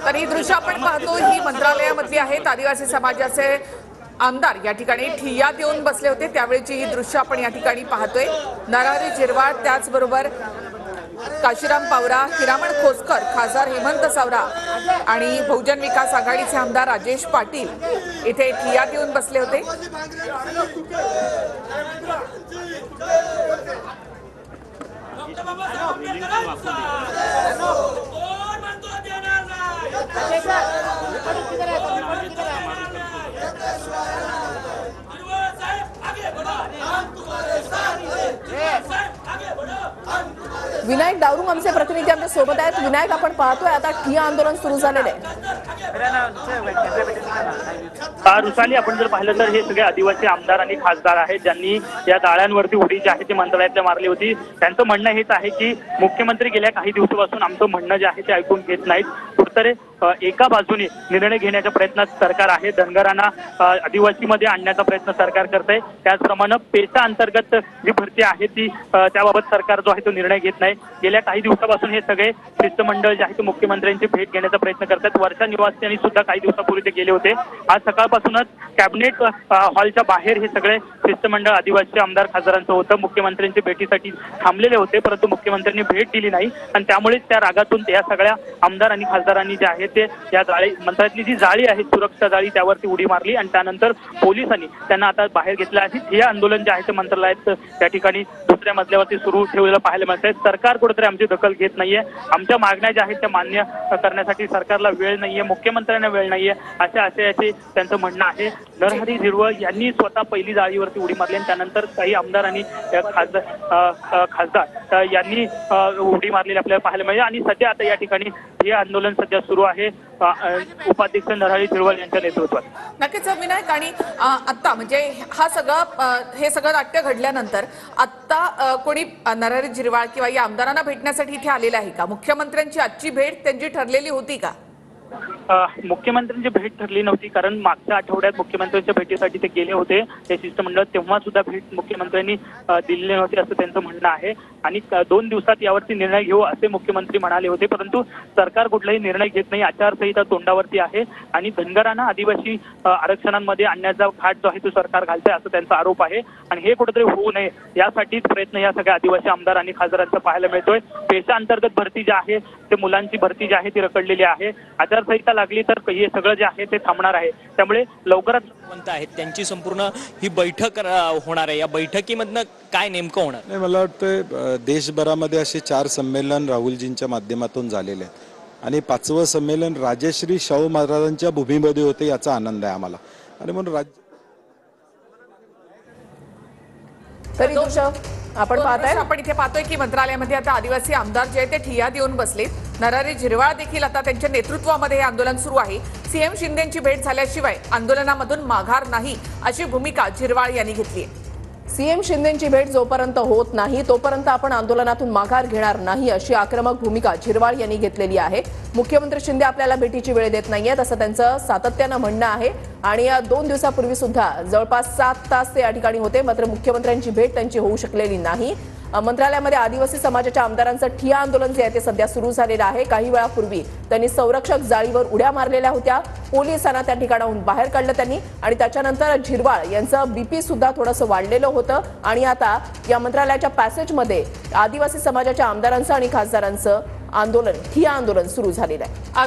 तर ही दृश्य आपण पाहतो ही मंत्रालयामधली आहेत। आदिवासी समाजाचे आमदार या ठिकाणी ठिय्या देऊन बसले होते, त्यावेळीची ही दृश्य आपण या ठिकाणी पाहतोय। नरहरी झिरवाळ, त्याचबरोबर काशीराम पावरा, हिरामण खोसकर, खासदार हेमंत सावरा आणि बहुजन विकास आघाडीचे आमदार राजेश पाटील इथे ठिय्या देऊन बसले होते। विनायक दावरुंग आमचे प्रतिनिधी आमच्या सोबत आहेत। विनायक, आपण पाहतोय आता ठिय्या आंदोलन सुरू झालेले आहे। रुसाली, आपण जर पाहिलं तर हे सगळे आदिवासी आमदार आणि खासदार आहेत ज्यांनी या जाळ्यांवरती उडी जी आहे ती मंत्रालयातल्या मारली होती। त्यांचं म्हणणं हेच आहे की मुख्यमंत्री गेल्या काही दिवसापासून आमचं म्हणणं जे आहे ते ऐकून घेत नाहीत। कुठतरी एका बाजूने निर्णय घेण्याच्या प्रयत्नात सरकार आहे, धनगरांना आदिवासीमध्ये आणण्याचा प्रयत्न सरकार करतंय। त्याचप्रमाणे पेसा अंतर्गत जी भरती आहे ती त्याबाबत सरकार जो आहे तो निर्णय घेत नाही। गेल्या काही दिवसापासून हे सगळे शिष्टमंडळ जे आहे ते मुख्यमंत्र्यांची भेट घेण्याचा प्रयत्न करतात। वर्षा निवासी सुद्धा काही दिवसापूर्वी ते गेले होते। आज सकाळपासूनच कॅबिनेट हॉलच्या बाहेर हे सगळे शिष्टमंडळ आदिवासी आमदार खासदारांचं होतं, मुख्यमंत्र्यांच्या भेटीसाठी थांबलेले होते, परंतु मुख्यमंत्र्यांनी भेट दिली नाही आणि त्यामुळेच त्या रागातून या सगळ्या आमदार आणि खासदारांनी जे आहे ते या जाळी मंत्रालयातली जी जाळी आहे सुरक्षा जाळी त्यावरती उडी मारली आणि त्यानंतर पोलिसांनी त्यांना आता बाहेर घेतलं आहे। हे आंदोलन जे आहे ते मंत्रालयात त्या ठिकाणी दुसऱ्या मजल्यावरती सुरू ठेवलेलं पाहायला मिळतंय। सरकार कुठेतरी आमची दखल घेत नाहीये, आमच्या मागण्या ज्या आहेत त्या मान्य करण्यासाठी सरकारला वेळ नाहीये, मुख्यमंत्र्यांना वेळ नाहीये, अशा आशयाचे त्यांचं म्हणणं आहे। नरहरी झिरवाळ यांनी स्वतः पहिली जाळीवरती उडी मारली आणि त्यानंतर काही आमदार आणि खासदार यांनी उडी मारलेली आपल्याला पाहायला मिळेल आणि सध्या आता या ठिकाणी हे आंदोलन सध्या सुरू आहे उपाध्यक्ष नरहरी झिरवाळ यांच्या नेतृत्वात। नक्कीच विनायक, आणि आता म्हणजे हे सगळं नाट्य घडल्यानंतर आता कोणी नरहरी झिरवाळ किंवा या आमदारांना भेटण्यासाठी इथे आलेलं आहे का? मुख्यमंत्र्यांची आजची भेट त्यांची ठरलेली होती का? मुख्यमंत्र्यांची भेट ठरली नव्हती, कारण मागच्या आठवड्यात मुख्यमंत्र्यांच्या भेटीसाठी ते गेले होते हे शिष्टमंडळ, तेव्हा सुद्धा भेट मुख्यमंत्र्यांनी दिलेली नव्हती असं त्यांचं म्हणणं आहे आणि 2 दिवसात यावरती निर्णय घेऊ असे मुख्यमंत्री म्हणाले होते, परंतु सरकार कुठलाही निर्णय घेत नाही। आचारसंहिता तोंडावरती आहे आणि धनगरांना आदिवासी आरक्षणांमध्ये आणण्याचा घाट जो आहे तो सरकार घालतंय असं त्यांचा आरोप आहे आणि हे कुठेतरी होऊ नये यासाठीच प्रयत्न या सगळ्या आदिवासी आमदार आणि खासदारांचा पाहायला मिळतोय। पेशा अंतर्गत भरती जी आहे ते मुलांची भरती जी आहे ती रखडलेली आहे। आचारसंहिता लागली तर हे सगळं जे आहे ते थांबणार आहे, त्यामुळे लवकरच आहेत त्यांची संपूर्ण ही बैठक होणार आहे। या बैठकीमधनं काय नेमकं होणार? नाही, मला वाटतं देशभरामध्ये असे 4 संमेलन राहुलजींच्या माध्यमातून झालेले आहेत आणि 5वं संमेलन राजश्री शाहू महाराजांच्या भूमीमध्ये होते, याचा आनंद आहे आम्हाला आणि म्हणून तरी आपण इथे पाहतोय की मंत्रालयामध्ये आता आदिवासी आमदार जे आहेत ते ठिय्या देऊन बसले। नरहरी झिरवाळ देखील आता त्यांच्या नेतृत्वामध्ये हे आंदोलन सुरू आहे। सीएम शिंदेंची भेट झाल्याशिवाय आंदोलनामधून माघार नाही अशी भूमिका झिरवाळ यांनी घेतली आहे। सीएम शिंदेंची भेट जोपर्यंत होत नाही तोपर्यंत आपण आंदोलनातून माघार घेणार नाही अशी आक्रमक भूमिका झिरवाळ यांनी घेतलेली आहे। मुख्यमंत्री शिंदे आपल्याला भेटीची वेळ देत नाहीयेत असं त्यांचं सातत्यानं म्हणणं आहे आणि या 2 दिवसापूर्वी सुद्धा जवळपास 7 तास ते या ठिकाणी होते, मात्र मुख्यमंत्र्यांची भेट त्यांची होऊ शकलेली नाही। मंत्रालयामध्ये आदिवासी समाजाच्या आमदारांचं ठिय्या आंदोलन जे आहे ते सध्या सुरू झालेलं आहे। काही वेळापूर्वी त्यांनी संरक्षक जाळीवर उड्या मारलेल्या होत्या, पोलिसांना त्या ठिकाणाहून बाहेर काढलं त्यांनी आणि त्याच्यानंतर झिरवाळ यांचं बीपी सुद्धा थोडंसं वाढलेलं होतं आणि आता या मंत्रालयाच्या पॅसेजमध्ये आदिवासी समाजाच्या आमदारांचं आणि खासदारांचं आंदोलन ठिय्या आंदोलन सुरू झालेलं आहे।